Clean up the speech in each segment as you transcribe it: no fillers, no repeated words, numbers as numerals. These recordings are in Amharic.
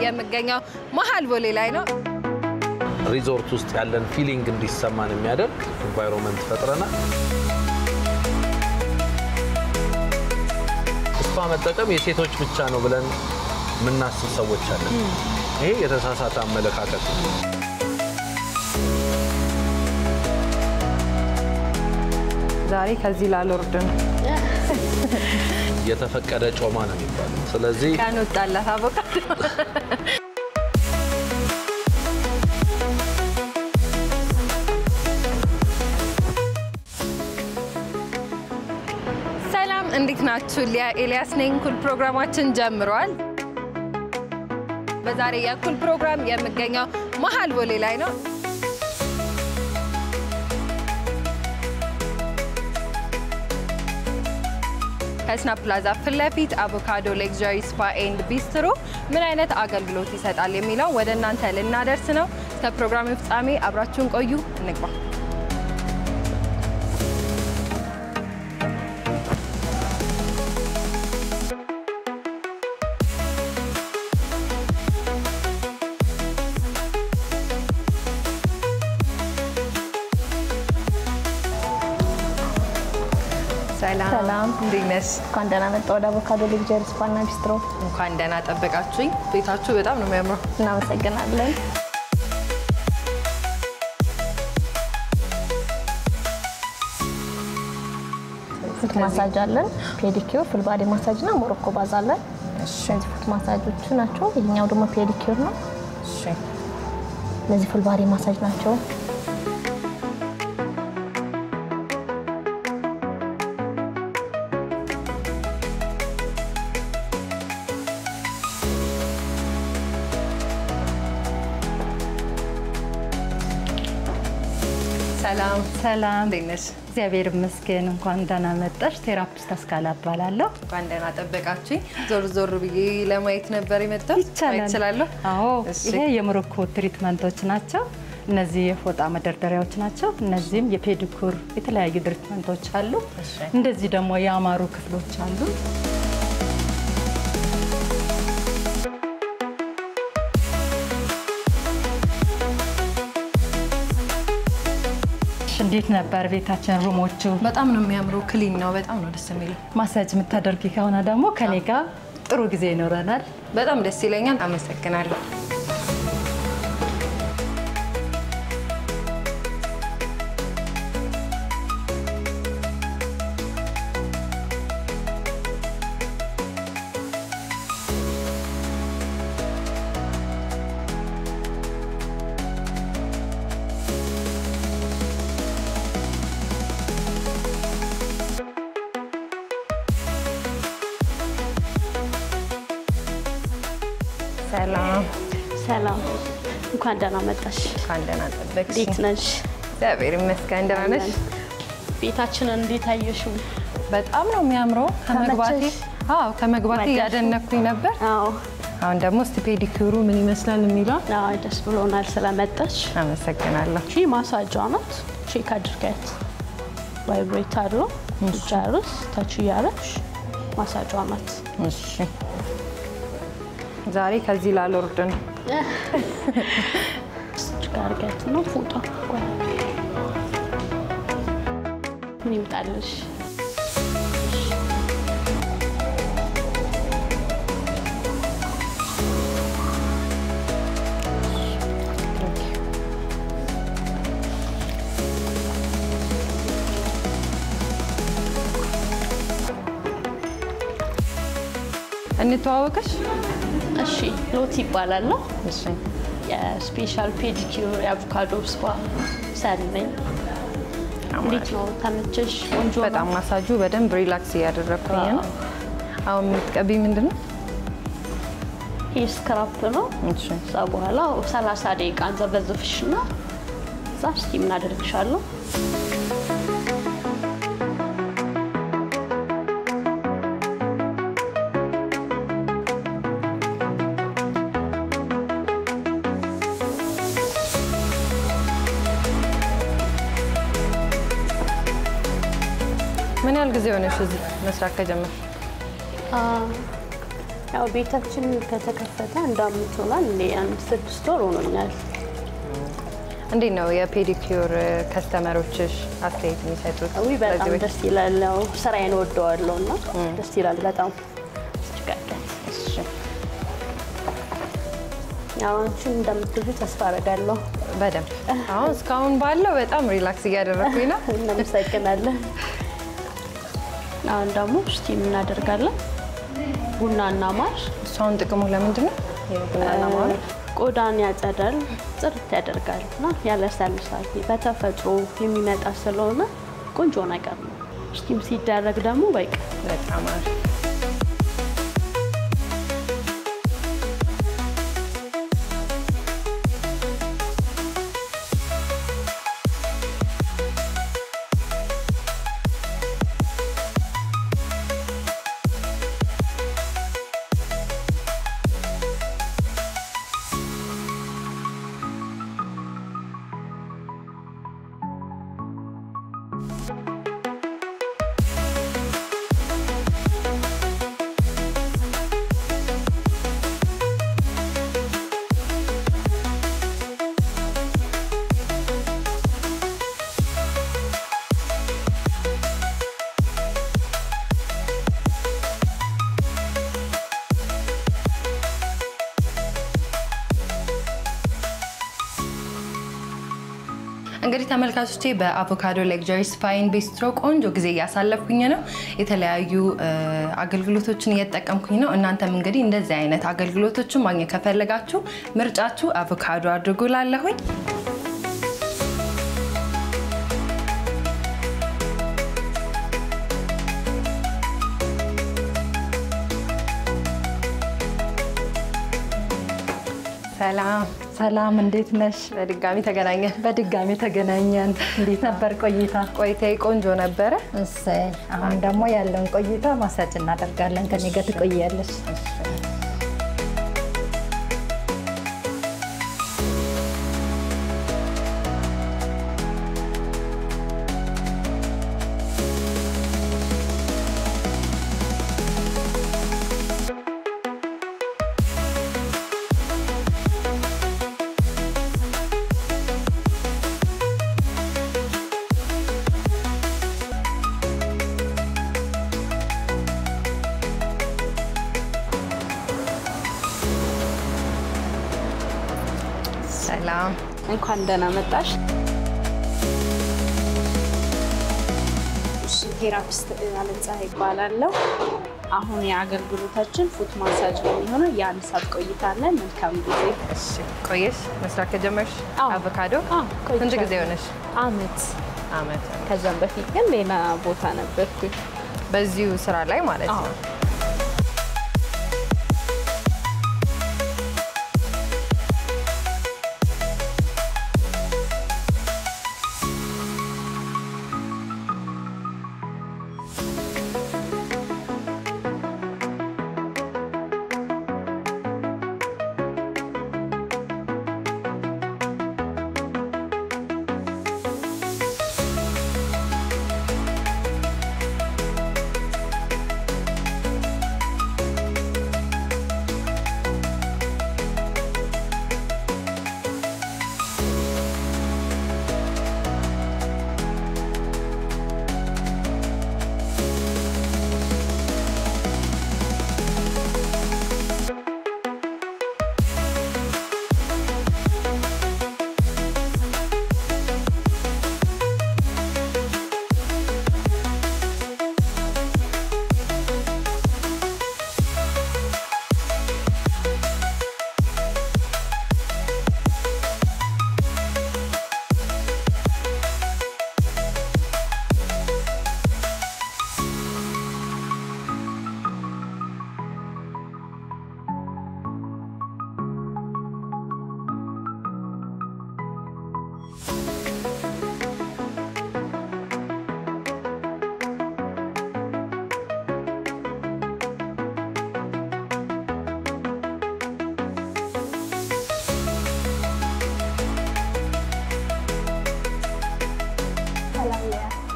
የምገኘው መሃል ቦሌ ላይ ነው ሪዞርት ውስጥ ያለን ፊሊንግ እንዲሰማን የሚያደርግ ኢንቫይሮንመንት ፈጥረናል ስፓ መጠቀም የሴቶች ብቻ ነው ብለን ምናስብ ሰዎች አለን ይሄ የተሳሳተ አመለካከት ነው ዛሬ ከዚህ ላልወርድ ነው የተፈቀደ ጮማ ነው የሚባለው ስለዚህ ቀን ወጣላት አቮካዶ ሰላም እንዴት ናችሁ ሊያ ኤልያስ ነኝ ኩል ፕሮግራማችን ጀምሯል በዛሬ የኩል ፕሮግራም የምገኘው መሃል ቦሌ ላይ ነው ከስናፕ ፕላዛ ፍለፊት አቮካዶ ሌክዠሪ ስፓ ኤንድ ቢስትሮ ምን አይነት አገልግሎት ይሰጣል የሚለው ወደ እናንተ ልናደርስ ነው እስከ ፕሮግራሙ ፍጻሜ አብራችሁን ቆዩ እንግባ ሰላም እንዴነሽ እንኳን ደህና መጣ ወደ አቮካዶ ሌክዠሪ ስፓ እና ቢስትሮ እንኳን ደህና ጠበቃችሁኝ ቤታችሁ በጣም ነው የሚያምረው እናመሰግናለን ፉት ማሳጅ አለን ፔዲኪዩር ፉል ባዲ ማሳጅ እና ሞሮኮ ባዝ አለን እሺ ፉት ማሳጆቹ ናቸው ይሄኛው ደግሞ ፔዲኪዩር ነው እሺ ለዚህ ፉል ባዲ ማሳጅ ናቸው ሰላም እንዴነሽ እግዚአብሔር ይመስገን እንኳን ደህና መጣሽ ቴራፒስት አስካላ እባላለሁ እንኳን ደህና ጠበቃችሁኝ ዞር ብዬ ለማየት ነበር የመጣሁት ይችላል አዎ ይሄ የሞሮኮ ትሪትመንቶች ናቸው እነዚህ የፎጣ መደርደሪያዎች ናቸው እነዚህም የፔዲኩር የተለያዩ ትሪትመንቶች አሉ እንደዚህ ደግሞ ያማሩ ክፍሎች አሉ እንዴት ነበር ቤታችን ሩሞቹ በጣም ነው የሚያምሩ ክሊን ነው በጣም ነው ደስ የሚለው ማሳጅ የምታደርጊ ከሆነ ደግሞ ከኔ ጋር ጥሩ ጊዜ ይኖረናል በጣም ደስ ይለኛል አመሰግናለሁ ሰላም እንኳን ደህና መጣሽ እንኳን ደህና ጠበቅሽ እንዴት ነሽ እግዚአብሔር ይመስገን ደህና ነሽ ቤታችን እንዴት አየሽው በጣም ነው የሚያምረው ከመግባቴ ያደነኩኝ ነበር አሁን ደግሞ ፔዲኩሩ ምን ይመስላል የሚለው ደስ ብሎናል ስለመጣሽ አመሰግናለሁ እሺ ማሳጅ አናት ቼክ አድርገት ቫይብሬት አድርጎ ጃርስ ታች ያረሽ ማሳጅ አናት እሺ ዛሬ ከዚህ ላልወርድ ነው ጋርጋት ነው ፎቶ ምን ይምጣልሽ እንተዋወቅሽ እሺ ሎቲ ይባላል እሺ የስፔሻል ፔዲኪዩር የአቮካዶ ስፓ ሰልነኝ እንዴት ነው ተመቸሽ ቆንጆ በጣም ማሳጁ በደንብ ሪላክስ ያደረኩኝ ነው አሁን ምትቀቢ ምንድነው ስክራፕ ነው እሺ በኋላ 30 ደቂቃ እንዘበዝፍሽና ዛፍ ስቲም እናደርግሻለሁ ምን ያህል ጊዜ ሆነሽ እዚህ መስራት ከጀመርሽ ያው ቤታችን ከተከፈተ እንዳምቶናል አንድ 6 ወር ሆኖኛል እንዴት ነው የፔዲኪዩር ከስተመሮችሽ አስተያየት የሚሰጡት? በጣም ደስ ይላል ስራዬን ወደዋለሁና ደስ ይላል በጣም እሺ ያው አንቺ እንደምትሉ ተስፋ አደርጋለሁ በደንብ አሁን እስካሁን ባለው በጣም ሪላክስ እያደረኩኝ ነው እናመሰግናለን አሁን ደግሞ እስቲ ምን እናደርጋለን ቡናና ማር እሷን ጥቅሙ ለምንድን ነው የቡናና ማር ቆዳን ያጸዳል ጽድት ያደርጋልና ያለሰልሳል በተፈጥሮ የሚመጣ ስለሆነ ቆንጆ ነገር ነው እስቲም ሲደረግ ደግሞ በጣም አሪፍ እንግዲህ ተመልካቾቼ በአቮካዶ ሌክዠሪ ስፓ ኤንድ ቢስትሮ ቆንጆ ጊዜ ያሳለፍኩኝ ነው የተለያዩ አገልግሎቶችን እየተጠቀምኩኝ ነው እናንተም እንግዲህ እንደዚህ አይነት አገልግሎቶችን ማግኘት ከፈለጋችሁ ምርጫችሁ አቮካዶ አድርጉላለሁኝ ሰላም እንዴት ነሽ በድጋሚ ተገናኘን እንዴት ነበር ቆይታዬ ቆንጆ ነበር አሁን ደግሞ ያለውን ቆይታ ማሳጅ እናደርጋለን ከኔ ጋር ትቆያለሽ ሰላም እንኳን ደህና መጣሽ ቴራፒስት አለምፀሐይ ይባላለሁ አሁን የአገልግሎታችን ፉት ማሳጅ ነው የሚሆነው የአንድ ሰዓት ቆይታ አለን መልካም ጊዜ እሺ ቆየሽ መስራት ከጀመርሽ አቮካዶ ስንት ጊዜ ሆነሽ አመት ከዛም በፊት ግን ሌላ ቦታ ነበርኩኝ በዚሁ ስራ ላይ ማለት ነው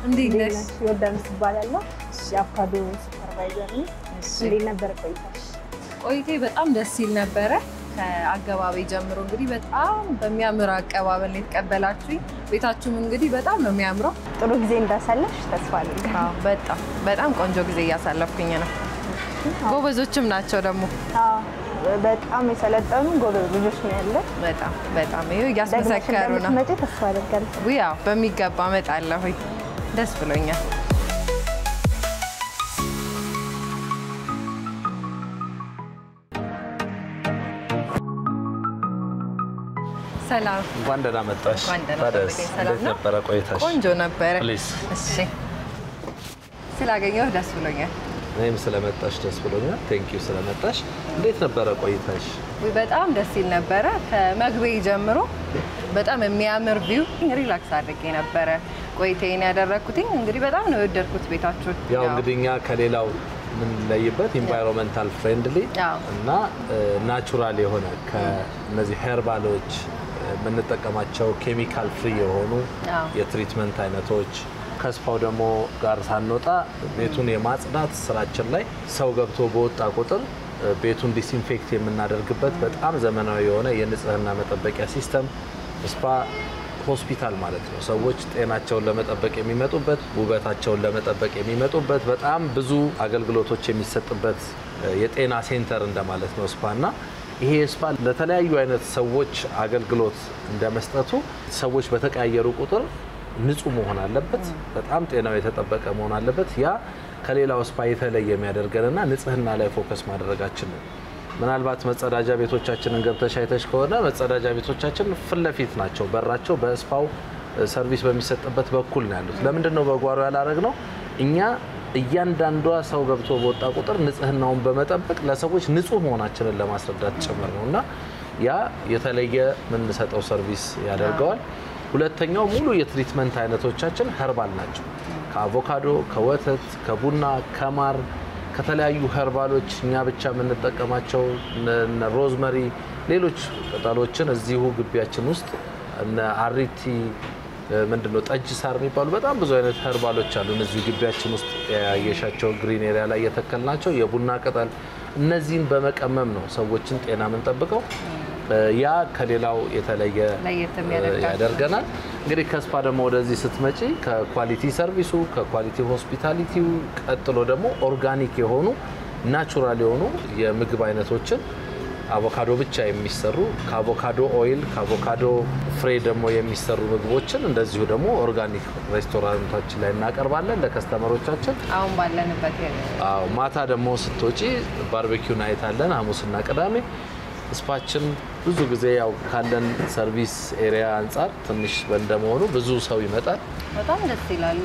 እንዴት ነሽ? ዮርዳኖስ እባላለሁ። የአቮካዶ ሱፐርቫይዘር ነኝ። እንዴት ነበር ቆይታሽ? ቆይቴ በጣም ደስ ይል ነበረ። ከአገባቢ ጀምሮ እንግዲህ በጣም በሚያምር አቀባበል የተቀበላችሁኝ። ቤታችሁም እንግዲህ በጣም ነው የሚያምረው። ጥሩ ጊዜ እንዳሳለፍሽ ተስፋ አድርጋለሁ። በጣም ቆንጆ ጊዜ እያሳለፍኩኝ ነው። ጎበዞችም ናቸው ደግሞ። በጣም የሰለጠኑ ጎበዝ ልጆች ነው ያለ። በጣም ይሄ እያስመሰከሩ ነው። መቼ ተስፋ አድርጋለሁ። ያው በሚገባ እመጣለሁ። ደስ ብሎኛል። ሰላም እንኳን ደህና መጣሽ። ሰላም ነበረ ቆይታሽ? ቆንጆ ነበረ። እሺ ስላገኘሁ ደስ ብሎኛል። እኔም ስለመጣሽ ደስ ብሎኛል። ቴንክ ዩ ስለመጣሽ። እንዴት ነበረ ቆይታሽ? በጣም ደስ ይል ነበረ። ከመግቢያ ጀምሮ በጣም የሚያምር ቪው ሪላክስ አድርጌ ነበረ ቆይታዬን ያደረኩት። እንግዲህ በጣም ነው የወደድኩት ቤታችሁን። ያው እንግዲህ እኛ ከሌላው ምን ለይበት ኢንቫይሮንመንታል ፍሬንድሊ እና ናቹራል የሆነ ከነዚህ ሄርባሎች የምንጠቀማቸው ኬሚካል ፍሪ የሆኑ የትሪትመንት አይነቶች ከስፓው ደግሞ ጋር ሳንወጣ ቤቱን የማጽዳት ስራችን ላይ ሰው ገብቶ በወጣ ቁጥር ቤቱን ዲስኢንፌክት የምናደርግበት በጣም ዘመናዊ የሆነ የንጽህና መጠበቂያ ሲስተም ስፓ ሆስፒታል ማለት ነው። ሰዎች ጤናቸውን ለመጠበቅ የሚመጡበት ውበታቸውን ለመጠበቅ የሚመጡበት በጣም ብዙ አገልግሎቶች የሚሰጥበት የጤና ሴንተር እንደማለት ነው ስፓና ይሄ ስፓ ለተለያዩ አይነት ሰዎች አገልግሎት እንደመስጠቱ ሰዎች በተቀያየሩ ቁጥር ንጹህ መሆን አለበት። በጣም ጤናው የተጠበቀ መሆን አለበት። ያ ከሌላው ስፓ የተለየ የሚያደርገንና ንጽህና ላይ ፎከስ ማድረጋችን ነው። ምናልባት መጸዳጃ ቤቶቻችንን ገብተሽ አይተሽ ከሆነ መጸዳጃ ቤቶቻችን ፍለፊት ናቸው። በራቸው በስፓው ሰርቪስ በሚሰጥበት በኩል ነው ያሉት። ለምንድን ነው በጓሮ ያላረግነው? እኛ እያንዳንዷ ሰው ገብቶ በወጣ ቁጥር ንጽህናውን በመጠበቅ ለሰዎች ንጹህ መሆናችንን ለማስረዳት ጭምር ነውና ያ የተለየ የምንሰጠው ሰርቪስ ያደርገዋል። ሁለተኛው ሙሉ የትሪትመንት አይነቶቻችን ኸርባል ናቸው። ከአቮካዶ፣ ከወተት፣ ከቡና፣ ከማር ከተለያዩ ኸርባሎች እኛ ብቻ የምንጠቀማቸው ሮዝመሪ፣ ሌሎች ቅጠሎችን እዚሁ ግቢያችን ውስጥ እነ አሪቲ ምንድነው ጠጅ ሳር የሚባሉ በጣም ብዙ አይነት ኸርባሎች አሉ። እነዚህ ግቢያችን ውስጥ ያየሻቸው ግሪን ኤሪያ ላይ የተከልናቸው የቡና ቅጠል እነዚህን በመቀመም ነው ሰዎችን ጤና የምንጠብቀው። ያ ከሌላው የተለየ ያደርገናል። እንግዲህ ከስፓ ደግሞ ወደዚህ ስትመጪ ከኳሊቲ ሰርቪሱ ከኳሊቲ ሆስፒታሊቲው ቀጥሎ ደግሞ ኦርጋኒክ የሆኑ ናቹራል የሆኑ የምግብ አይነቶችን አቮካዶ ብቻ የሚሰሩ ከአቮካዶ ኦይል ከአቮካዶ ፍሬ ደግሞ የሚሰሩ ምግቦችን እንደዚሁ ደግሞ ኦርጋኒክ ሬስቶራንታችን ላይ እናቀርባለን ለከስተመሮቻችን። አሁን ባለንበት ማታ ደግሞ ስትወጪ ባርቤኪው ናይት አለን ሐሙስና ቅዳሜ። ስፓችን ብዙ ጊዜ ያው ካለን ሰርቪስ ኤሪያ አንፃር ትንሽ እንደመሆኑ ብዙ ሰው ይመጣል። በጣም ደስ ይላል።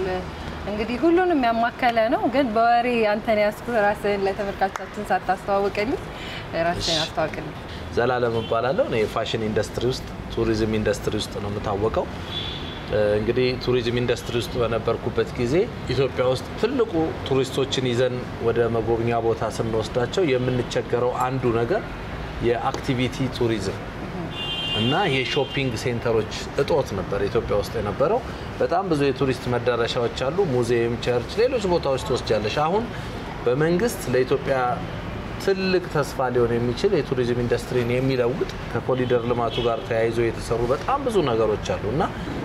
እንግዲህ ሁሉንም ያማከለ ነው። ግን በወሬ አንተን ያስኩ ራስህን ለተመልካቾቻችን ሳታስተዋውቅልኝ ራስህን አስተዋውቅልኝ። ዘላለም እባላለሁ። እኔ ፋሽን ኢንዱስትሪ ውስጥ ቱሪዝም ኢንዱስትሪ ውስጥ ነው የምታወቀው። እንግዲህ ቱሪዝም ኢንዱስትሪ ውስጥ በነበርኩበት ጊዜ ኢትዮጵያ ውስጥ ትልቁ ቱሪስቶችን ይዘን ወደ መጎብኛ ቦታ ስንወስዳቸው የምንቸገረው አንዱ ነገር የአክቲቪቲ ቱሪዝም እና የሾፒንግ ሴንተሮች እጦት ነበር ኢትዮጵያ ውስጥ የነበረው። በጣም ብዙ የቱሪስት መዳረሻዎች አሉ፣ ሙዚየም፣ ቸርች፣ ሌሎች ቦታዎች ተወስጃለሽ። አሁን በመንግስት ለኢትዮጵያ ትልቅ ተስፋ ሊሆን የሚችል የቱሪዝም ኢንዱስትሪን የሚለውጥ ከኮሪደር ልማቱ ጋር ተያይዞ የተሰሩ በጣም ብዙ ነገሮች አሉ እና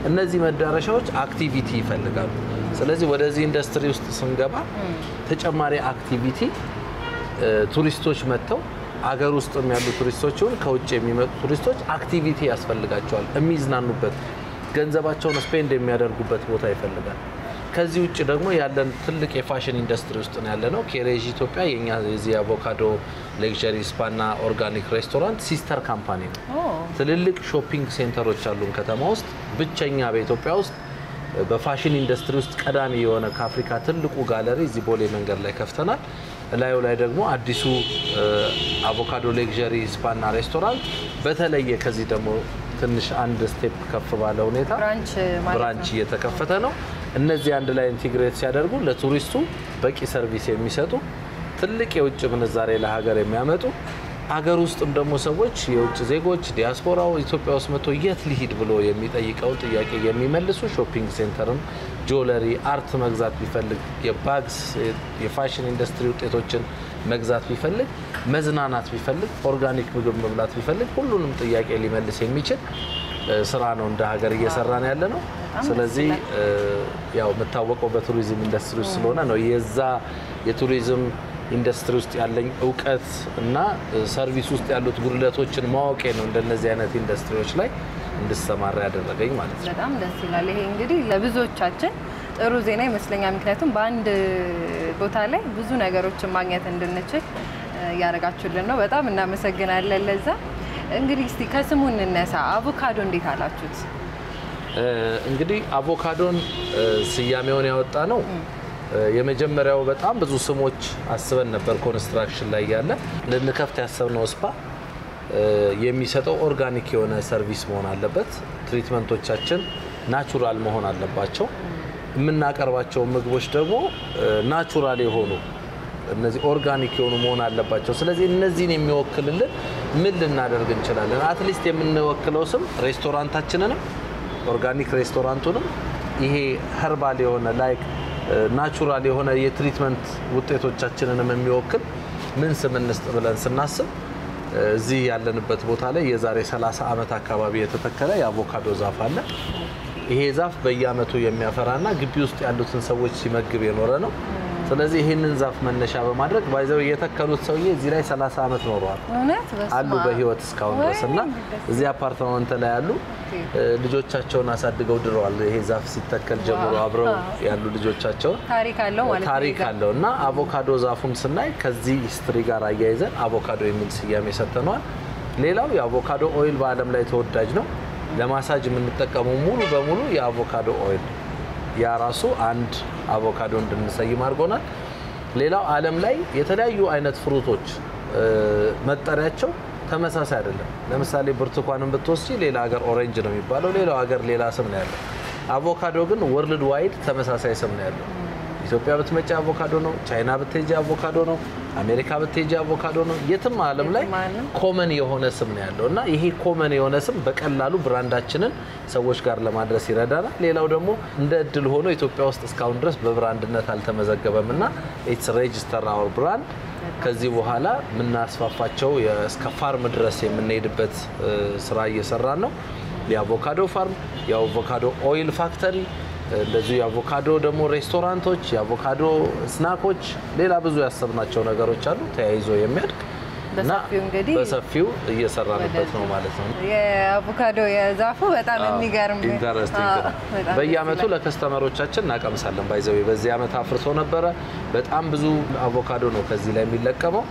እነዚህ መዳረሻዎች አክቲቪቲ ይፈልጋሉ። ስለዚህ ወደዚህ ኢንዱስትሪ ውስጥ ስንገባ ተጨማሪ አክቲቪቲ ቱሪስቶች መጥተው አገር ውስጥም ያሉ ቱሪስቶች ይሁን ከውጭ የሚመጡ ቱሪስቶች አክቲቪቲ ያስፈልጋቸዋል። የሚዝናኑበት ገንዘባቸውን ስፔንድ የሚያደርጉበት ቦታ ይፈልጋል። ከዚህ ውጭ ደግሞ ያለን ትልቅ የፋሽን ኢንዱስትሪ ውስጥ ነው ያለነው። ኬሬጅ ኢትዮጵያ የኛ የዚህ አቮካዶ ሌክዠሪ ስፓና ኦርጋኒክ ሬስቶራንት ሲስተር ካምፓኒ ነው። ትልልቅ ሾፒንግ ሴንተሮች አሉን ከተማ ውስጥ። ብቸኛ በኢትዮጵያ ውስጥ በፋሽን ኢንዱስትሪ ውስጥ ቀዳሚ የሆነ ከአፍሪካ ትልቁ ጋለሪ እዚህ ቦሌ መንገድ ላይ ከፍተናል። ላዩ ላይ ደግሞ አዲሱ አቮካዶ ሌክዠሪ ስፓና ሬስቶራንት በተለየ ከዚህ ደግሞ ትንሽ አንድ ስቴፕ ከፍ ባለ ሁኔታ ብራንች እየተከፈተ ነው። እነዚህ አንድ ላይ ኢንቲግሬት ሲያደርጉ ለቱሪስቱ በቂ ሰርቪስ የሚሰጡ ትልቅ የውጭ ምንዛሬ ለሀገር የሚያመጡ ሀገር ውስጥም ደግሞ ሰዎች የውጭ ዜጎች ዲያስፖራው ኢትዮጵያ ውስጥ መጥቶ የት ሊሄድ ብሎ የሚጠይቀው ጥያቄ የሚመልሱ ሾፒንግ ሴንተርም ጆለሪ አርት መግዛት ቢፈልግ የባግስ የፋሽን ኢንዱስትሪ ውጤቶችን መግዛት ቢፈልግ መዝናናት ቢፈልግ ኦርጋኒክ ምግብ መብላት ቢፈልግ ሁሉንም ጥያቄ ሊመልስ የሚችል ስራ ነው እንደ ሀገር እየሰራን ያለ ነው ስለዚህ ያው መታወቀው በቱሪዝም ኢንዱስትሪ ስለሆነ ነው የዛ የቱሪዝም ኢንዱስትሪ ውስጥ ያለኝ ዕውቀት እና ሰርቪስ ውስጥ ያሉት ጉድለቶችን ማወቄ ነው እንደነዚህ አይነት ኢንዱስትሪዎች ላይ እንድሰማራ ያደረገኝ ማለት ነው በጣም ደስ ይላል ይሄ እንግዲህ ለብዙዎቻችን ጥሩ ዜና ይመስለኛል ምክንያቱም በአንድ ቦታ ላይ ብዙ ነገሮችን ማግኘት እንድንችል ያረጋችሁልን ነው በጣም እናመሰግናለን ለዛ እንግዲህ እስቲ ከስሙ እንነሳ አቮካዶ እንዴት አላችሁት እንግዲህ አቮካዶን ስያሜውን ያወጣ ነው የመጀመሪያው በጣም ብዙ ስሞች አስበን ነበር ኮንስትራክሽን ላይ ያለ ለንከፍት ያሰብነው ስፓ የሚሰጠው ኦርጋኒክ የሆነ ሰርቪስ መሆን አለበት ትሪትመንቶቻችን ናቹራል መሆን አለባቸው የምናቀርባቸው ምግቦች ደግሞ ናቹራል የሆኑ እነዚህ ኦርጋኒክ የሆኑ መሆን አለባቸው ስለዚህ እነዚህን የሚወክልልን ምን ልናደርግ እንችላለን አትሊስት የምንወክለው ስም ሬስቶራንታችንንም ኦርጋኒክ ሬስቶራንቱንም ይሄ ኸርባል የሆነ ላይክ ናቹራል የሆነ የትሪትመንት ውጤቶቻችንንም የሚወክል ምን ስም እንስጥ ብለን ስናስብ እዚህ ያለንበት ቦታ ላይ የዛሬ 30 አመት አካባቢ የተተከለ የአቮካዶ ዛፍ አለ ይሄ ዛፍ በየአመቱ የሚያፈራና ግቢ ውስጥ ያሉትን ሰዎች ሲመግብ የኖረ ነው ስለዚህ ይሄንን ዛፍ መነሻ በማድረግ ባይዘው የተከሉት ሰውዬ እዚህ ላይ 30 አመት ኖረዋል አሉ በህይወት እስካሁን ድረስና እዚህ አፓርትመንት ላይ ያሉ ልጆቻቸውን አሳድገው ድረዋል ይሄ ዛፍ ሲተከል ጀምሮ አብረው ያሉ ልጆቻቸው ታሪክ አለው ማለት ነው ታሪክ አለውና አቮካዶ ዛፉን ስናይ ከዚህ ሂስትሪ ጋር አያይዘን አቮካዶ የሚል ስያሜ ሰጥተናል ሌላው የአቮካዶ ኦይል በአለም ላይ ተወዳጅ ነው ለማሳጅ የምንጠቀመው ሙሉ በሙሉ የአቮካዶ ኦይል ያ ራሱ አንድ አቮካዶ እንድንሰይም አድርጎናል ሌላው ዓለም ላይ የተለያዩ አይነት ፍሩቶች መጠሪያቸው ተመሳሳይ አይደለም ለምሳሌ ብርቱካንን ብትወስጂ ሌላ ሀገር ኦሬንጅ ነው የሚባለው ሌላው ሀገር ሌላ ስም ነው ያለው አቮካዶ ግን ወርልድ ዋይድ ተመሳሳይ ስም ነው ያለው ኢትዮጵያ ብትመጪ አቮካዶ ነው ቻይና ብትሄጂ አቮካዶ ነው አሜሪካ ብትሄጂ አቮካዶ ነው የትም ዓለም ላይ ኮመን የሆነ ስም ነው ያለውና ይሄ ኮመን የሆነ ስም በቀላሉ ብራንዳችንን ሰዎች ጋር ለማድረስ ይረዳናል ሌላው ደግሞ እንደ እድል ሆኖ ኢትዮጵያ ውስጥ እስካሁን ድረስ በብራንድነት አልተመዘገበምና ኢትስ ሬጂስተር አወር ብራንድ ከዚህ በኋላ ምናስፋፋቸው እስከ ፋርም ድረስ የምንሄድበት ስራ እየሰራን ነው የአቮካዶ ፋርም የአቮካዶ ኦይል ፋክተሪ እንደዚህ የአቮካዶ ደግሞ ሬስቶራንቶች የአቮካዶ ስናኮች ሌላ ብዙ ያሰብናቸው ነገሮች አሉ ተያይዞ የሚያድግ በሰፊው እየሰራንበት ነው ማለት ነው የአቮካዶ የዛፉ በጣም የሚገርም ኢንተረስቲንግ በየአመቱ ለከስተመሮቻችን እናቀምሳለን ባይዘው በዚህ አመት አፍርቶ ነበረ በጣም ብዙ አቮካዶ ነው ከዚህ ላይ የሚለቀመው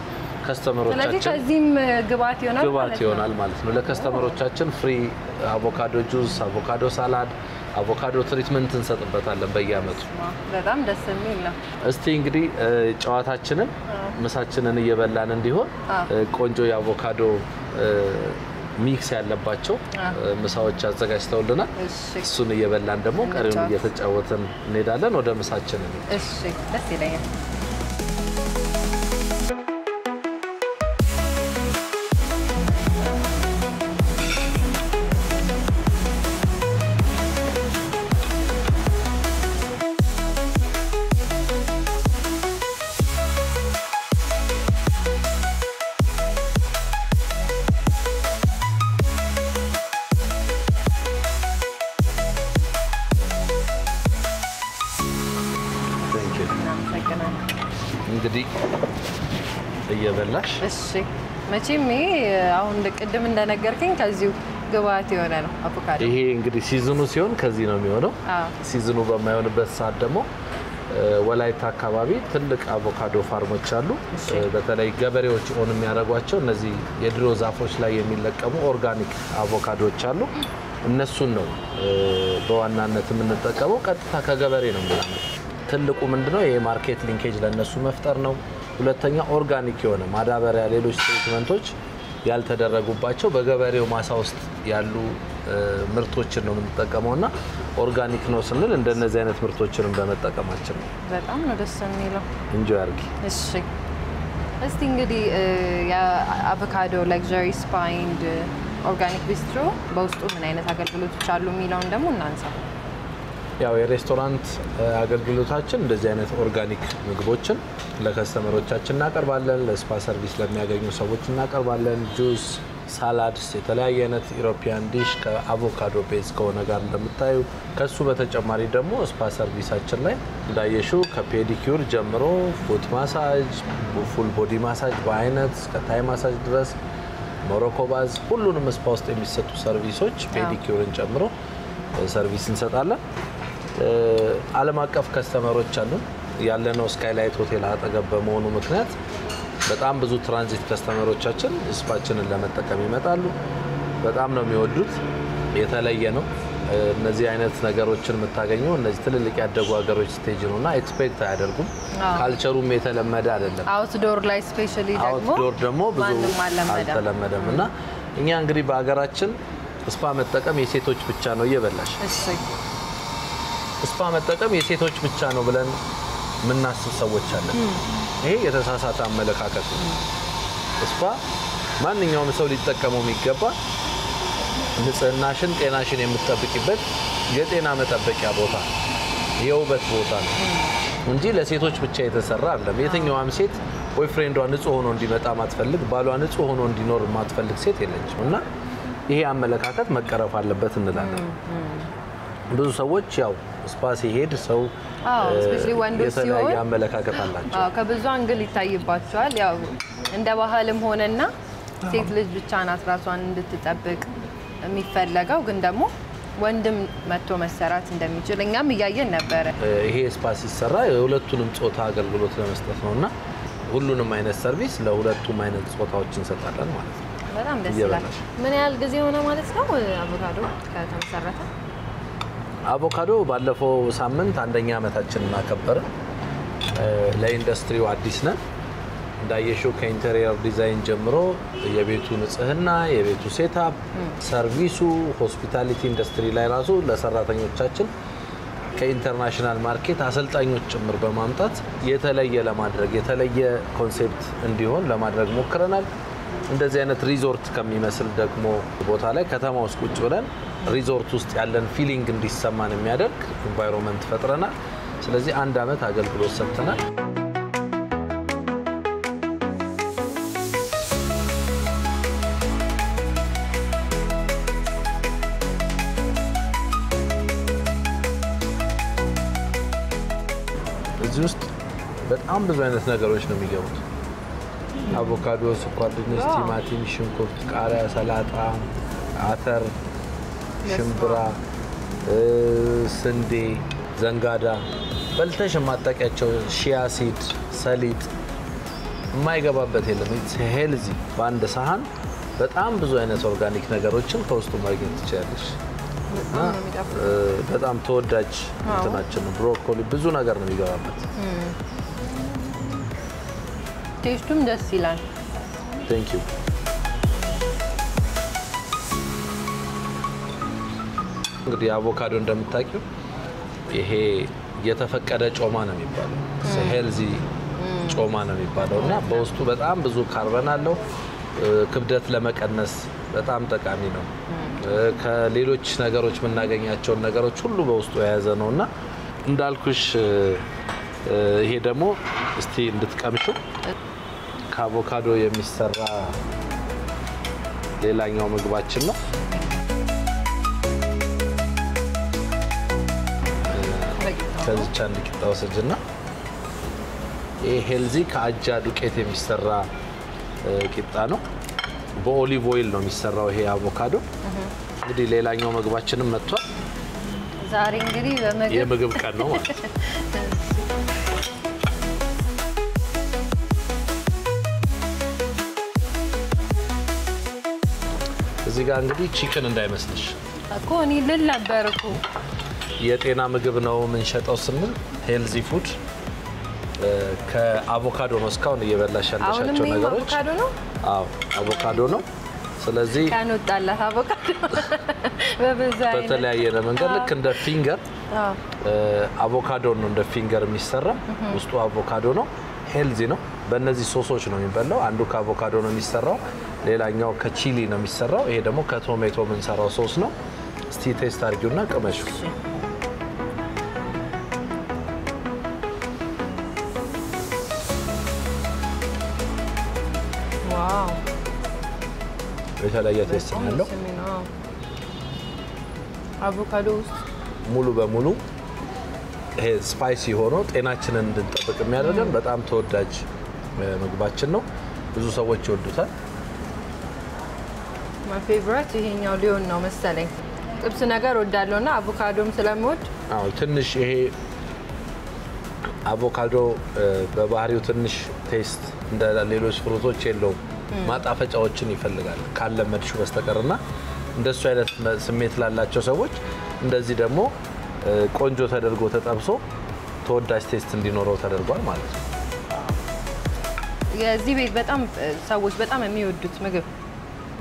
ከስተመሮቻችን ስለዚህ ከዚህም ግባት ይሆናል ማለት ነው ለከስተመሮቻችን ፍሪ አቮካዶ ጁስ አቮካዶ ሳላድ አቮካዶ ትሪትመንት እንሰጥበታለን በየአመቱ በጣም ደስ የሚል ነው እስቲ እንግዲህ ጨዋታችንን ምሳችንን እየበላን እንዲሆን ቆንጆ የአቮካዶ ሚክስ ያለባቸው ምሳዎች አዘጋጅተውልናል እሱን እየበላን ደግሞ ቀሪውን እየተጫወተን እንሄዳለን ወደ ምሳችን እሺ ደስ ይለኛል እንግዲህ እየበላሽ እሺ መቼም አሁን ቅድም እንደነገርከኝ ከዚሁ ግባት የሆነ ነው አቮካዶ ይሄ እንግዲህ ሲዝኑ ሲሆን ከዚህ ነው የሚሆነው ሲዝኑ በማይሆንበት ሰዓት ደግሞ ወላይታ አካባቢ ትልቅ አቮካዶ ፋርሞች አሉ በተለይ ገበሬዎች ኦን የሚያደርጓቸው እነዚህ የድሮ ዛፎች ላይ የሚለቀሙ ኦርጋኒክ አቮካዶዎች አሉ እነሱን ነው በዋናነት የምንጠቀመው ቀጥታ ከገበሬ ነው የሚላመው ትልቁ ምንድነው ይሄ ማርኬት ሊንኬጅ ለነሱ መፍጠር ነው ሁለተኛ ኦርጋኒክ የሆነ ማዳበሪያ ሌሎች ትሪትመንቶች ያልተደረጉባቸው በገበሬው ማሳ ውስጥ ያሉ ምርቶችን ነው የምንጠቀመውና ኦርጋኒክ ነው ስንል እንደነዚህ አይነት ምርቶችንም በመጠቀማችን ነው በጣም ነው ደስ የሚለው ኢንጆይ አርጊ እሺ እስቲ እንግዲህ የአቮካዶ ለግዠሪ ስፓ ኤንድ ኦርጋኒክ ቢስትሮ በውስጡ ምን አይነት አገልግሎቶች አሉ የሚለውን ደግሞ እናንሳ ያው የሬስቶራንት አገልግሎታችን እንደዚህ አይነት ኦርጋኒክ ምግቦችን ለከስተመሮቻችን እናቀርባለን። ለስፓ ሰርቪስ ለሚያገኙ ሰዎች እናቀርባለን። ጁስ፣ ሳላድስ፣ የተለያየ አይነት ኢሮፒያን ዲሽ ከአቮካዶ ቤዝ ከሆነ ጋር እንደምታዩ። ከሱ በተጨማሪ ደግሞ ስፓ ሰርቪሳችን ላይ እንዳየሹ ከፔዲኪዩር ጀምሮ ፉት ማሳጅ፣ ፉል ቦዲ ማሳጅ በአይነት እስከ ታይ ማሳጅ ድረስ ሞሮኮ ባዝ ሁሉንም ስፓ ውስጥ የሚሰጡ ሰርቪሶች ፔዲኪዩርን ጨምሮ ሰርቪስ እንሰጣለን። ዓለም አቀፍ ከስተመሮች አሉን። ያለነው ስካይላይት ሆቴል አጠገብ በመሆኑ ምክንያት በጣም ብዙ ትራንዚት ከስተመሮቻችን ስፓችንን ለመጠቀም ይመጣሉ። በጣም ነው የሚወዱት። የተለየ ነው። እነዚህ አይነት ነገሮችን የምታገኘው እነዚህ ትልልቅ ያደጉ ሀገሮች ስቴጅ ነውና ኤክስፔክት አያደርጉም። ካልቸሩም የተለመደ አይደለም። አውትዶር ላይ ስፔሻሊ አውትዶር ደግሞ ብዙ አልተለመደም እና እኛ እንግዲህ በሀገራችን ስፓ መጠቀም የሴቶች ብቻ ነው እየበላሽ ስፓ መጠቀም የሴቶች ብቻ ነው ብለን ምናስብ ሰዎች አለን። ይሄ የተሳሳተ አመለካከት ነው። ስፓ ማንኛውም ሰው ሊጠቀመው የሚገባ ንጽህናሽን ጤናሽን የምትጠብቂበት የጤና መጠበቂያ ቦታ የውበት ቦታ ነው እንጂ ለሴቶች ብቻ የተሰራ አይደለም። የትኛውም ሴት ቦይፍሬንዷ ንጹህ ሆኖ እንዲመጣ ማትፈልግ ባሏ ንጹህ ሆኖ እንዲኖር ማትፈልግ ሴት የለችም እና ይሄ አመለካከት መቀረፍ አለበት እንላለን። ብዙ ሰዎች ያው ስፓ ሲሄድ ሰው ስፔሻሊ ወንዶች ሲሆን አመለካከት አላቸው። ከብዙ አንግል ይታይባቸዋል። ያው እንደ ባህልም ሆነና ሴት ልጅ ብቻ ናት ራሷን እንድትጠብቅ የሚፈለገው ግን ደግሞ ወንድም መጥቶ መሰራት እንደሚችል እኛም እያየን ነበር። ይሄ ስፓ ሲሰራ የሁለቱንም ጾታ አገልግሎት ለመስጠት ነውና ሁሉንም አይነት ሰርቪስ ለሁለቱም አይነት ጾታዎች እንሰጣለን ማለት ነው። በጣም ደስ ይላል። ምን ያህል ጊዜ ሆነ ማለት ነው አቮካዶ ከተመሰረተ? አቮካዶ ባለፈው ሳምንት አንደኛ ዓመታችንን አከበርን። ለኢንዱስትሪው አዲስ ነን። እንዳየሽው ከኢንተሪየር ዲዛይን ጀምሮ የቤቱ ንጽህና፣ የቤቱ ሴታፕ፣ ሰርቪሱ፣ ሆስፒታሊቲ ኢንዱስትሪ ላይ ራሱ ለሰራተኞቻችን ከኢንተርናሽናል ማርኬት አሰልጣኞች ጭምር በማምጣት የተለየ ለማድረግ የተለየ ኮንሴፕት እንዲሆን ለማድረግ ሞክረናል። እንደዚህ አይነት ሪዞርት ከሚመስል ደግሞ ቦታ ላይ ከተማ ውስጥ ቁጭ ብለን ሪዞርት ውስጥ ያለን ፊሊንግ እንዲሰማን የሚያደርግ ኢንቫይሮንመንት ፈጥረናል። ስለዚህ አንድ አመት አገልግሎት ሰጥተናል። እዚህ ውስጥ በጣም ብዙ አይነት ነገሮች ነው የሚገቡት። አቮካዶ፣ ስኳር ድንች፣ ቲማቲም፣ ሽንኩርት፣ ቃሪያ፣ ሰላጣ፣ አተር፣ ሽምብራ፣ ስንዴ፣ ዘንጋዳ፣ በልተሽ የማታውቂያቸው ሺያ ሲድ፣ ሰሊጥ የማይገባበት የለም። ኢትስ ሄልዚ። በአንድ ሳህን በጣም ብዙ አይነት ኦርጋኒክ ነገሮችን ከውስጡ ማግኘት ትችላለሽ። በጣም ተወዳጅ እንትናችን ነው። ብሮኮሊ ብዙ ነገር ነው የሚገባበት። ቴስቱም ደስ ይላል። ቴንክ ዩ። እንግዲህ አቮካዶ እንደምታውቂው ይሄ የተፈቀደ ጮማ ነው የሚባለው። ሄልዚ ጮማ ነው የሚባለው እና በውስጡ በጣም ብዙ ካርበን አለው። ክብደት ለመቀነስ በጣም ጠቃሚ ነው። ከሌሎች ነገሮች የምናገኛቸውን ነገሮች ሁሉ በውስጡ የያዘ ነውና እንዳልኩሽ ይሄ ደግሞ እስቲ እንድትቀምሹ ከአቮካዶ የሚሰራ ሌላኛው ምግባችን ነው። ከዚች አንድ ቂጣ ወስጅና ይሄ ሄልዚ ከአጃ ዱቄት የሚሰራ ቂጣ ነው። በኦሊቭ ኦይል ነው የሚሰራው ይሄ አቮካዶ። እንግዲህ ሌላኛው ምግባችንም መጥቷል። ዛሬ እንግዲህ የምግብ ቀን ነው ማለት ነው። እዚህ ጋር እንግዲህ ቺክን እንዳይመስልሽ እኮ እኔ ልል ነበር እኮ የጤና ምግብ ነው የምንሸጠው ስንል ሄልዚ ፉድ ከአቮካዶ ነው እስካሁን እየበላሽ ያለሻቸው ነገሮች። አቮካዶ ነው? አዎ አቮካዶ ነው። ስለዚህ ቀን ወጣላት አቮካዶ በተለያየ መንገድ ልክ እንደ ፊንገር አቮካዶ ነው እንደ ፊንገር የሚሰራ። ውስጡ አቮካዶ ነው። ሄልዚ ነው። በእነዚህ ሶሶች ነው የሚበላው። አንዱ ከአቮካዶ ነው የሚሰራው፣ ሌላኛው ከቺሊ ነው የሚሰራው። ይሄ ደግሞ ከቶሜቶ የምንሰራው ሶስ ነው። እስቲ ቴስት አድርጊውና ቅመሹ። ዋው የተለየ ቴስት ነው አቮካዶ ውስጥ ሙሉ በሙሉ ይሄ ስፓይሲ ሆኖ ጤናችንን እንድንጠብቅ የሚያደርገን በጣም ተወዳጅ ምግባችን ነው ብዙ ሰዎች ይወዱታል my favorite ይሄኛው ሊሆን ነው መሰለኝ ጥብስ ነገር ወዳለውና አቮካዶም ስለምወድ አዎ ትንሽ ይሄ አቮካዶ በባህሪው ትንሽ ቴስት እንደ ሌሎች ፍሩቶች የለውም ማጣፈጫዎችን ይፈልጋል ካለመድሹ በስተቀርና እንደሱ አይነት ስሜት ላላቸው ሰዎች እንደዚህ ደግሞ ቆንጆ ተደርጎ ተጠብሶ ተወዳጅ ቴስት እንዲኖረው ተደርጓል ማለት ነው የዚህ ቤት በጣም ሰዎች በጣም የሚወዱት ምግብ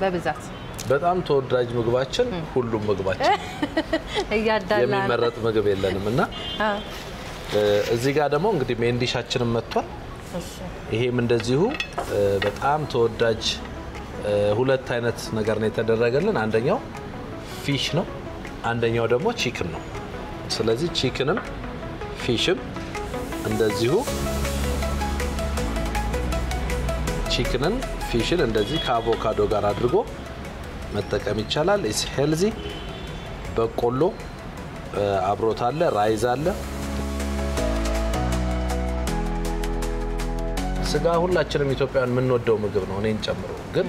በብዛት በጣም ተወዳጅ ምግባችን ሁሉም ምግባችን እያዳላን የሚመረጥ ምግብ የለንምና እዚህ ጋር ደግሞ እንግዲህ ሜንዲሻችንን መጥቷል ይሄም እንደዚሁ በጣም ተወዳጅ ሁለት አይነት ነገር ነው የተደረገልን አንደኛው ፊሽ ነው አንደኛው ደግሞ ቺክን ነው ስለዚህ ቺክንም ፊሽም እንደዚሁ ቺክንን ፊሽን እንደዚህ ከአቮካዶ ጋር አድርጎ መጠቀም ይቻላል ኢስ ሄልዚ በቆሎ አብሮት አለ ራይዝ አለ ስጋ ሁላችንም ኢትዮጵያውያን የምንወደው ምግብ ነው እኔን ጨምሮ ግን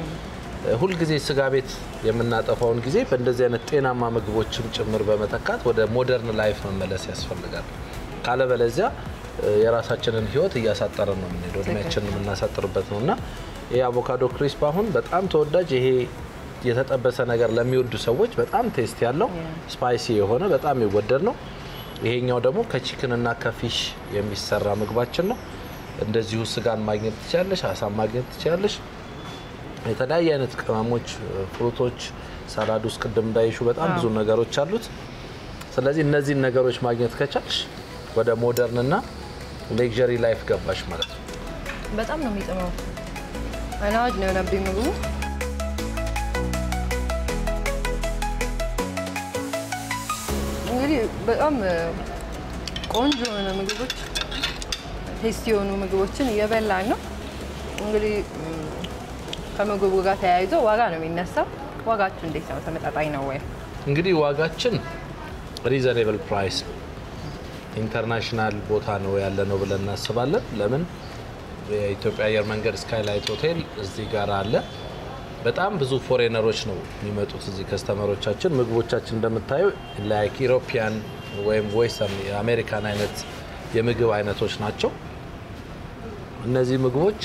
ሁሉ ጊዜ ስጋ ቤት የምናጠፋውን ጊዜ በእንደዚህ አይነት ጤናማ ምግቦችም ጭምር በመተካት ወደ ሞደርን ላይፍ መመለስ ያስፈልጋል ካለበለዚያ የራሳችንን ህይወት እያሳጠረን ነው የምንሄደው እድሜያችንን የምናሳጥርበት ነውና ይሄ አቮካዶ ክሪስፕ አሁን በጣም ተወዳጅ ይሄ የተጠበሰ ነገር ለሚወዱ ሰዎች በጣም ቴስት ያለው ስፓይሲ የሆነ በጣም ይወደድ ነው ይሄኛው ደግሞ ከቺክን እና ከፊሽ የሚሰራ ምግባችን ነው እንደዚሁ ስጋን ማግኘት ትችላለሽ አሳን ማግኘት ትችላለሽ የተለያየ አይነት ቅመሞች ፍሩቶች ሰላድ ውስጥ ቅድም እንዳይሹ በጣም ብዙ ነገሮች አሉት ስለዚህ እነዚህ ነገሮች ማግኘት ከቻልሽ ወደ ሞደርን እና ሌክዠሪ ላይፍ ገባሽ ማለት ነው በጣም ነው የሚጥመው አናጅ ነው ነብኝ ምግቡ እንግዲህ በጣም ቆንጆ የሆነ ምግቦች ቴስቲ የሆኑ ምግቦችን እየበላን ነው እንግዲህ ከምግቡ ጋር ተያይዞ ዋጋ ነው የሚነሳው ዋጋችሁ እንዴት ነው ተመጣጣኝ ነው ወይ እንግዲህ ዋጋችን ሪዘኔብል ፕራይስ ኢንተርናሽናል ቦታ ነው ያለ ነው ብለን እናስባለን ለምን የኢትዮጵያ አየር መንገድ ስካይላይት ሆቴል እዚህ ጋር አለ በጣም ብዙ ፎሬነሮች ነው የሚመጡት እዚህ ከስተመሮቻችን ምግቦቻችን እንደምታዩ ላይክ ኢሮፒያን ወይም ዌስተርን የአሜሪካን አይነት የምግብ አይነቶች ናቸው እነዚህ ምግቦች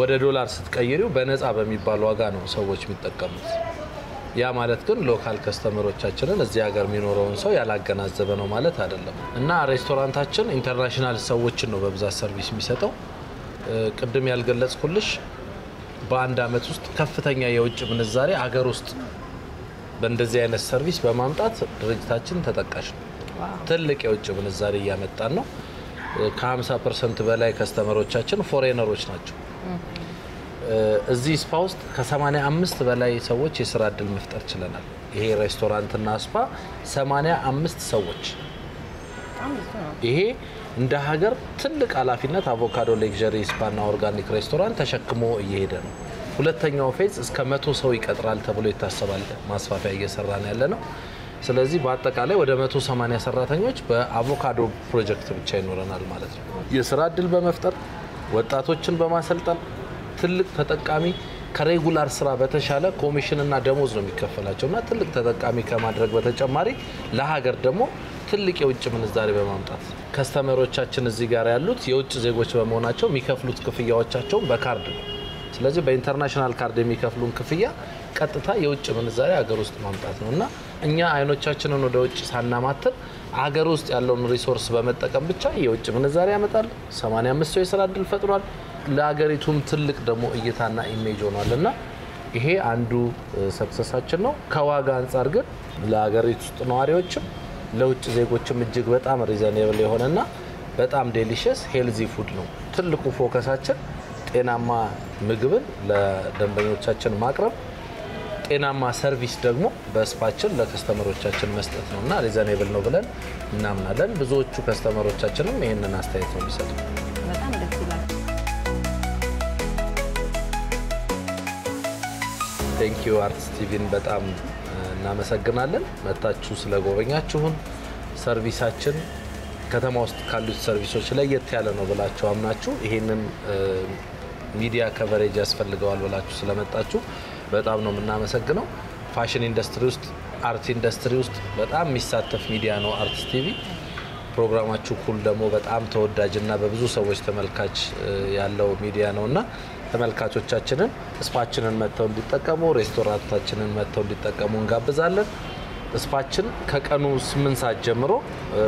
ወደ ዶላር ስትቀይሪው በነፃ በሚባል ዋጋ ነው ሰዎች የሚጠቀሙት ያ ማለት ግን ሎካል ከስተመሮቻችንን እዚህ ሀገር የሚኖረውን ሰው ያላገናዘበ ነው ማለት አይደለም እና ሬስቶራንታችን ኢንተርናሽናል ሰዎችን ነው በብዛት ሰርቪስ የሚሰጠው ቅድም ያልገለጽኩልሽ በአንድ አመት ውስጥ ከፍተኛ የውጭ ምንዛሬ ሀገር ውስጥ በእንደዚህ አይነት ሰርቪስ በማምጣት ድርጅታችን ተጠቃሽ ነው ትልቅ የውጭ ምንዛሬ እያመጣን ነው ከ50% በላይ ከስተመሮቻችን ፎሬነሮች ናቸው እዚህ ስፓ ውስጥ ከ85 በላይ ሰዎች የሥራ እድል መፍጠር ችለናል ይሄ ሬስቶራንት እና ስፓ 85 ሰዎች ይሄ እንደ ሀገር ትልቅ ኃላፊነት አቮካዶ ሌክዠሪ ስፓና ኦርጋኒክ ሬስቶራንት ተሸክሞ እየሄደ ነው ሁለተኛው ፌዝ እስከ 100 ሰው ይቀጥራል ተብሎ ይታሰባል ማስፋፊያ እየሰራን ያለ ነው ስለዚህ በአጠቃላይ ወደ 180 ሰራተኞች በአቮካዶ ፕሮጀክት ብቻ ይኖረናል ማለት ነው የሥራ እድል በመፍጠር ወጣቶችን በማሰልጠን ትልቅ ተጠቃሚ ከሬጉላር ስራ በተሻለ ኮሚሽን እና ደሞዝ ነው የሚከፈላቸውና ትልቅ ተጠቃሚ ከማድረግ በተጨማሪ ለሀገር ደግሞ ትልቅ የውጭ ምንዛሬ በማምጣት ከስተመሮቻችን እዚህ ጋር ያሉት የውጭ ዜጎች በመሆናቸው የሚከፍሉት ክፍያዎቻቸው በካርድ ነው ስለዚህ በኢንተርናሽናል ካርድ የሚከፍሉን ክፍያ ቀጥታ የውጭ ምንዛሬ ሀገር ውስጥ ማምጣት ነውና እኛ አይኖቻችንን ወደ ውጭ ሳናማተር ሀገር ውስጥ ያለውን ሪሶርስ በመጠቀም ብቻ የውጭ ምንዛሬ ያመጣል 85 ሰው የሥራ እድል ፈጥሯል ለሀገሪቱም ትልቅ ደግሞ እይታና ኢሜጅ ሆኗልና ይሄ አንዱ ሰክሰሳችን ነው ከዋጋ አንፃር ግን ለሀገሪቱ ውስጥ ነዋሪዎችም ለውጭ ዜጎችም እጅግ በጣም ሪዘኔብል የሆነና በጣም ዴሊሺየስ ሄልዚ ፉድ ነው ትልቁ ፎከሳችን ጤናማ ምግብን ለደንበኞቻችን ማቅረብ ጤናማ ሰርቪስ ደግሞ በስፓችን ለከስተመሮቻችን መስጠት ነውና ሪዘኔብል ነው ብለን እናምናለን ብዙዎቹ ከስተመሮቻችንም ይሄንን አስተያየት ነው የሚሰጡት በጣም ደስ ይላል ቴንክ ዩ አርትስ ቲቪን በጣም እናመሰግናለን መጣችሁ ስለጎበኛችሁን ሰርቪሳችን ከተማ ውስጥ ካሉት ሰርቪሶች ላይ ያለ ነው ብላችሁ አምናችሁ ይሄንን ሚዲያ ከቨሬጅ ያስፈልገዋል ብላችሁ ስለመጣችሁ በጣም ነው የምናመሰግነው ፋሽን ኢንዱስትሪ ውስጥ አርት ኢንዱስትሪ ውስጥ በጣም የሚሳተፍ ሚዲያ ነው አርትስ ቲቪ ፕሮግራማችሁ ሁሉ ደግሞ በጣም ተወዳጅና በብዙ ሰዎች ተመልካች ያለው ሚዲያ ነውና ተመልካቾቻችንን ስፓችንን መተው እንዲጠቀሙ ሬስቶራንታችንን መተው እንዲጠቀሙ እንጋብዛለን ስፓችን ከቀኑ 8 ሰዓት ጀምሮ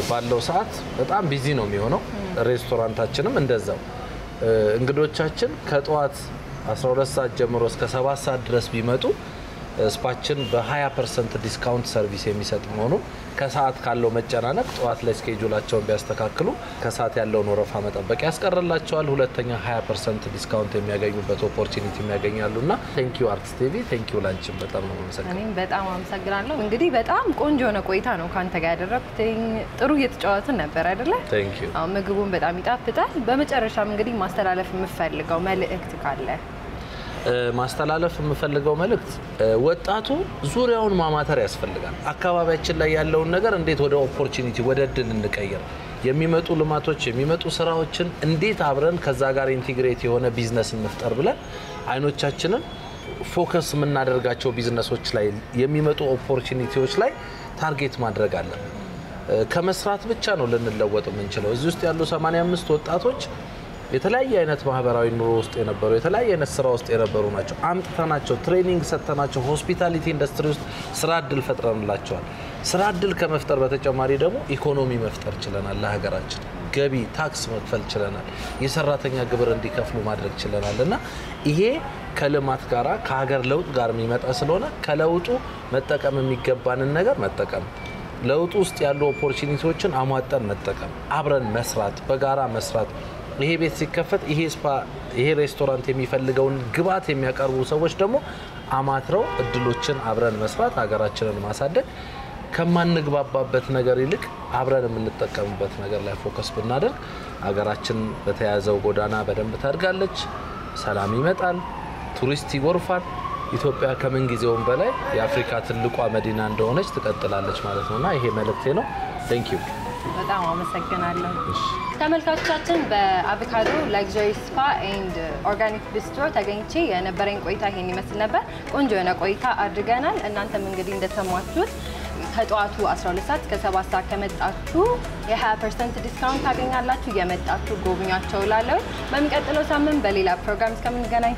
ባለው ሰዓት በጣም ቢዚ ነው የሚሆነው ሬስቶራንታችንም እንደዛው እንግዶቻችን ከጧት 12 ሰዓት ጀምሮ እስከ 7 ሰዓት ድረስ ቢመጡ ስፓችን በ20% ዲስካውንት ሰርቪስ የሚሰጥ መሆኑ ከሰዓት ካለው መጨናነቅ ጧት ላይ ስኬጁላቸውን ቢያስተካክሉ ከሰዓት ያለው ወረፋ መጠበቅ ያስቀርላቸዋል ሁለተኛ 20% ዲስካውንት የሚያገኙበት ኦፖርቹኒቲ የሚያገኛሉና ቴንክ ዩ አርትስ ቲቪ ቴንክ ዩ ላንቺ በጣም ነው መሰግናለሁ እኔም በጣም አመሰግናለሁ እንግዲህ በጣም ቆንጆ ነው ቆይታ ነው ካንተ ጋር ያደረኩኝ ጥሩ እየተጫወትን ነበር አይደለ ቴንክ ዩ ምግቡን በጣም ይጣፍጣል በመጨረሻም እንግዲህ ማስተላለፍ የምፈልገው መልእክት ካለ ማስተላለፍ የምፈልገው መልእክት ወጣቱ ዙሪያውን ማማተር ያስፈልጋል አካባቢያችን ላይ ያለውን ነገር እንዴት ወደ ኦፖርቹኒቲ ወደ እድል እንቀየር የሚመጡ ልማቶች የሚመጡ ስራዎችን እንዴት አብረን ከዛ ጋር ኢንቲግሬት የሆነ ቢዝነስ እንፍጠር ብለን አይኖቻችንን ፎከስ የምናደርጋቸው ቢዝነሶች ላይ የሚመጡ ኦፖርቹኒቲዎች ላይ ታርጌት ማድረግ አለን ከመስራት ብቻ ነው ልንለወጥ የምንችለው እዚህ ውስጥ ያሉ 85 ወጣቶች የተለያየ አይነት ማህበራዊ ኑሮ ውስጥ የነበሩ የተለያየ አይነት ስራ ውስጥ የነበሩ ናቸው አምጥተናቸው ትሬኒንግ ሰጥተናቸው ሆስፒታሊቲ ኢንዱስትሪ ውስጥ ስራ እድል ፈጥረንላቸዋል ስራ እድል ከመፍጠር በተጨማሪ ደግሞ ኢኮኖሚ መፍጠር ችለናል ለሀገራችን ገቢ ታክስ መክፈል ችለናል የሰራተኛ ግብር እንዲከፍሉ ማድረግ ችለናልና ይሄ ከልማት ጋራ ከሀገር ለውጥ ጋር የሚመጣ ስለሆነ ከለውጡ መጠቀም የሚገባንን ነገር መጠቀም ለውጡ ውስጥ ያሉ ኦፖርቹኒቲዎችን አሟጠን መጠቀም አብረን መስራት በጋራ መስራት ይሄ ቤት ሲከፈት ይሄ ስፓ ይሄ ሬስቶራንት የሚፈልገውን ግብአት የሚያቀርቡ ሰዎች ደግሞ አማትረው እድሎችን አብረን መስራት ሀገራችንን ማሳደግ ከማንግባባበት ነገር ይልቅ አብረን የምንጠቀምበት ነገር ላይ ፎከስ ብናደርግ ሀገራችን በተያዘው ጎዳና በደንብ ታድጋለች ሰላም ይመጣል ቱሪስት ይጎርፋል ኢትዮጵያ ከምን ጊዜውም በላይ የአፍሪካ ትልቋ መዲና እንደሆነች ትቀጥላለች ማለት ነውና ይሄ መልእክቴ ነው ቴንክ ዩ በጣም አመሰግናለሁ ተመልካቾቻችን በአቮካዶ ላክዠሪ ስፓ ኤንድ ኦርጋኒክ ቢስትሮ ተገኝቼ የነበረኝ ቆይታ ይሄን ይመስል ነበር ቆንጆ የሆነ ቆይታ አድርገናል እናንተም እንግዲህ እንደተሰማችሁት ከጧቱ 12 ሰዓት እስከ 7 ሰዓት ከመጣችሁ የ20% ዲስካውንት ታገኛላችሁ የመጣችሁ ጎብኛቸው ላለው በሚቀጥለው ሳምንት በሌላ ፕሮግራም እስከምንገናኝ